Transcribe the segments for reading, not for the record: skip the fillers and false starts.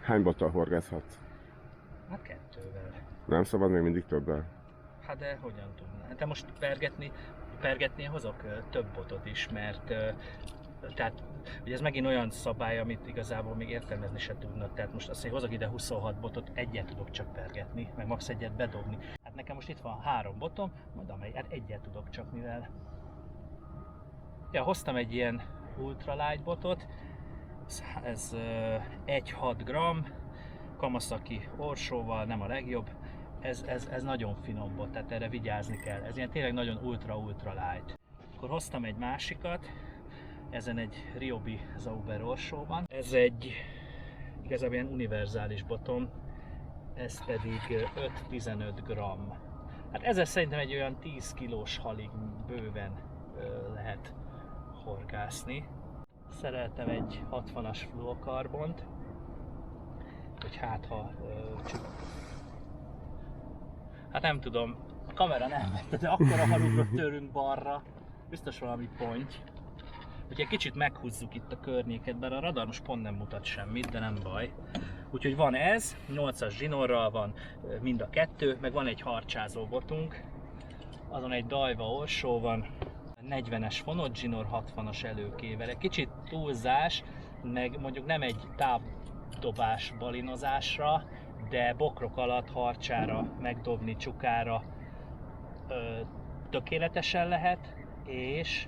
Hány bottal horgászhatsz? Hát kettővel. Nem szabad még mindig többel? Hát de hogyan tudná? Te most pergetni hozok több botot is, mert tehát ugye ez megint olyan szabály, amit igazából még értelmezni se tudnak. Tehát most azt, hogy hozok ide 26 botot, egyet tudok csak pergetni, meg max. Egyet bedobni. Hát nekem most itt van 3 botom, majd amely, hát egyet tudok csak, mivel... Ja, hoztam egy ilyen ultralight botot, ez 1,6 g, Kawasaki orsóval, nem a legjobb. Ez nagyon finom bot, tehát erre vigyázni kell. Ez ilyen tényleg nagyon ultra light. Akkor hoztam egy másikat, ezen egy Ryobi Zauber orsó van. Ez egy igazából ilyen univerzális botom, ez pedig 5-15 g. Hát ezzel szerintem egy olyan 10 kilós halig bőven lehet horgászni. Szereltem egy 60-as fluorokarbont, hogy hát ha hát nem tudom, a kamera nem vette, de akkora halugrott tőlünk balra, biztos valami ponty. Úgyhogy egy kicsit meghúzzuk itt a környéket, bár a radar most pont nem mutat semmit, de nem baj. Úgyhogy van ez, 8-as zsinorral van mind a kettő, meg van egy harcsázó botunk, azon egy Daiwa orsó van, 40-es fonott zsinor, 60-as előkével. Egy kicsit túlzás, meg mondjuk nem egy távdobás balinozásra, de bokrok alatt harcsára, megdobni csukára tökéletesen lehet, és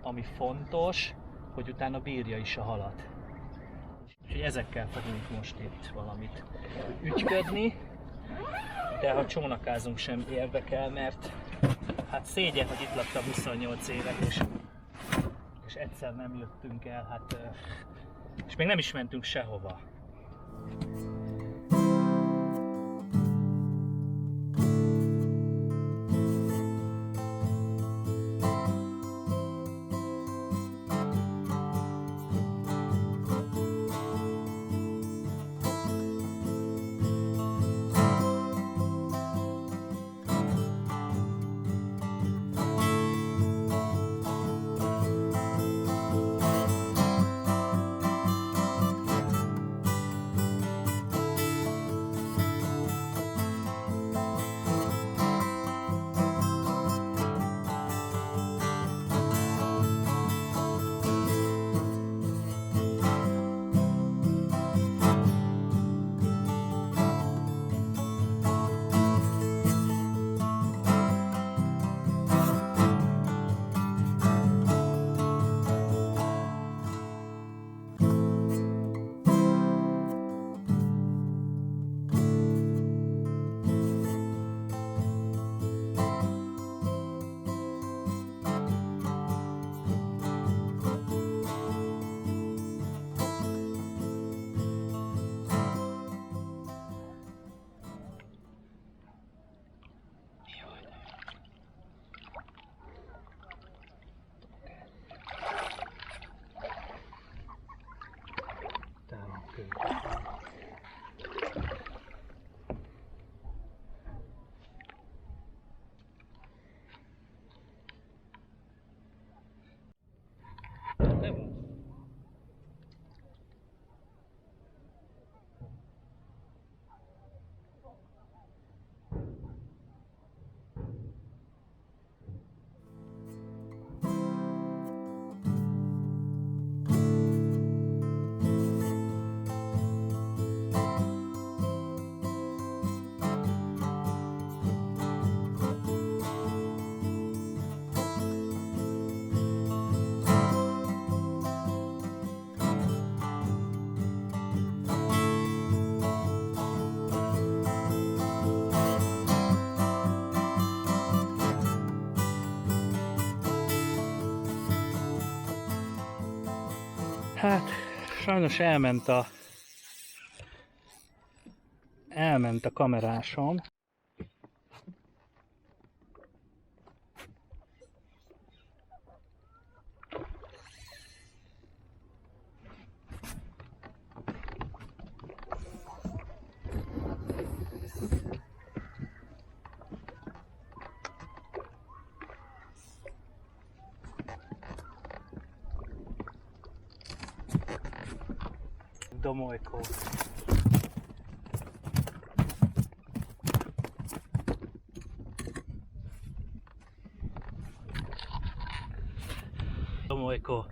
ami fontos, hogy utána bírja is a halat. Úgyhogy ezekkel fogunk most itt valamit ügyködni, de ha csónakázunk sem érdekel, mert hát szégyen, hogy itt laktam 28 évet, és egyszer nem jöttünk el, hát, és még nem is mentünk sehova. Hát sajnos elment a kamerásom. Domolykó. Domolykó.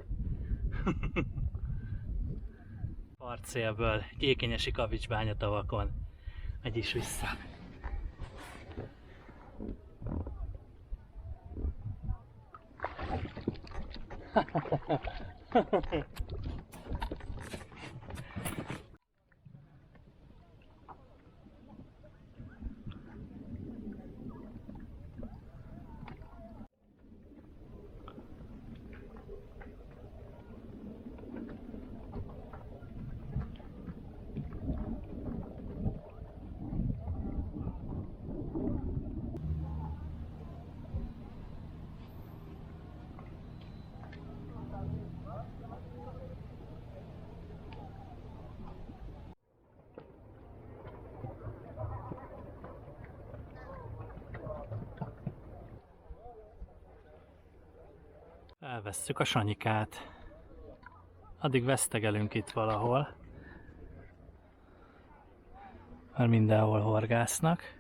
Partszélből, Gyékenyesi Kavicsbánya tavakon. Megy is vissza. Elvesszük a Sanyikát. Addig vesztegelünk itt valahol. Mert mindenhol horgásznak.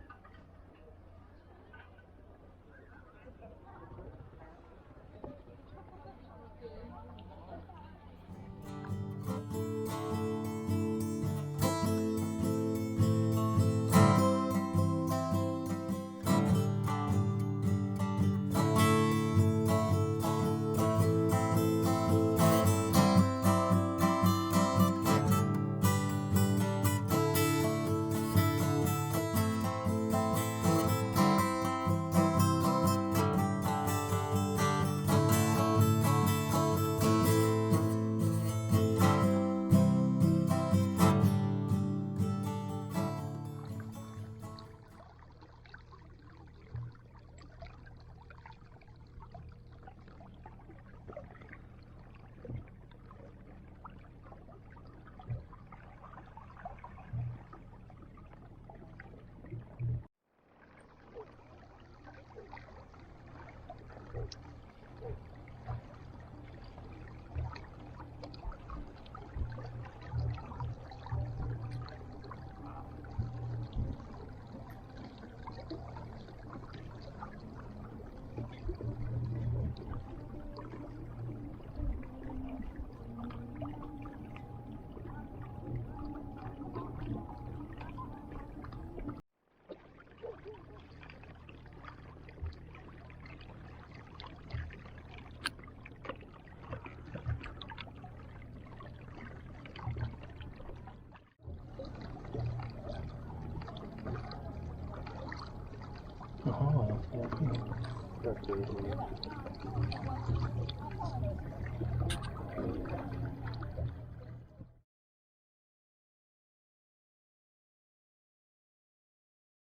Aha,